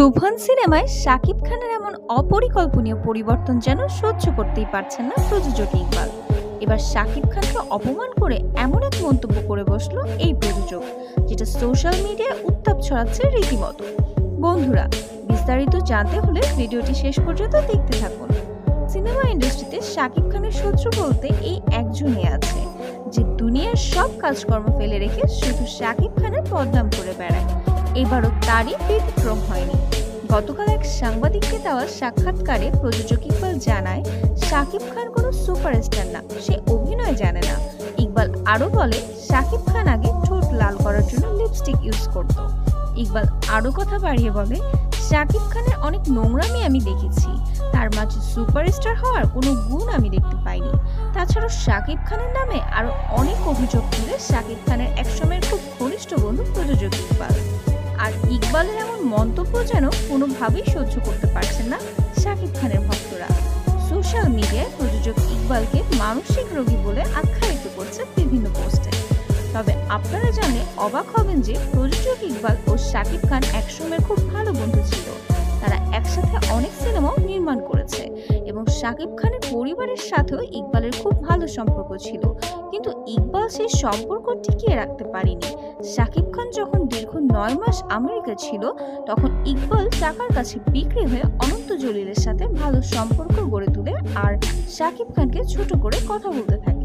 তুফান সিনেমায় শাকিব খানের এমন অপরিকল্পনীয় পরিবর্তন যেন সহ্য করতেই পারছেন না প্রযোজক ইকবাল। এবার শাকিব খানকে অপমান করে এমন এক মন্তব্য করে বসলো এই প্রযোজক, যেটা সোশ্যাল মিডিয়ায় উত্তাপ ছড়াচ্ছে রীতিমতো। বন্ধুরা, বিস্তারিত জানতে হলে ভিডিওটি শেষ পর্যন্ত দেখতে থাকুন। সিনেমা ইন্ডাস্ট্রিতে শাকিব খানের শত্রু বলতে এই একজনই আছে, যে দুনিয়ার সব কাজকর্ম ফেলে রেখে শুধু শাকিব খানের বদনাম করে বেড়ায়। এবারও তারই ব্যতিক্রম হয়নি। গতকাল এক সাংবাদিককে দেওয়া সাক্ষাৎকারে প্রযোজক ইকবাল জানায়, শাকিব খান কোনো সুপারস্টার না, সে অভিনয় জানে না। ইকবাল আরো বলে, শাকিব খান আগে ঠোঁট লাল করার জন্য লিপস্টিক ইউজ করত। ইকবাল আরো কথা বাড়িয়ে বলে, শাকিব খানের অনেক নোংরামি আমি দেখেছি, তার মাঝে সুপারস্টার হওয়ার কোনো গুণ আমি দেখতে পাইনি। তাছাড়াও শাকিব খানের নামে আরো অনেক অভিযোগ তুলে শাকিব খানের একসময়ের খুব ঘনিষ্ঠ বন্ধু প্রযোজক ইকবাল। আর ইকবালের এমন মন্তব্য যেন কোনোভাবেই সহ্য করতে পারছেন না শাকিব খানের ভক্তরা। সোশ্যাল মিডিয়ায় প্রযোজক ইকবালকে মানসিক রোগী বলে আখ্যায়িত করছে বিভিন্ন পোস্টে। তবে আপনারা জানলে অবাক হবেন যে প্রযোজক ইকবাল ও শাকিব খান একসময়ের খুব ভালো বন্ধু ছিল। তারা একসাথে অনেক সিনেমাও নির্মাণ করেছে এবং শাকিব খানের পরিবারের সাথেও ইকবালের খুব ভালো সম্পর্ক ছিল, কিন্তু ইকবাল সেই সম্পর্ক টিকিয়ে রাখতে পারেনি। শাকিব খান যখন দীর্ঘ 9 মাস আমেরিকা ছিল, তখন ইকবাল টাকার কাছে বিক্রি হয়ে অনন্ত জলিলের সাথে ভালো সম্পর্ক গড়ে তোলে আর শাকিব খানকে ছোট করে কথা বলতে থাকে।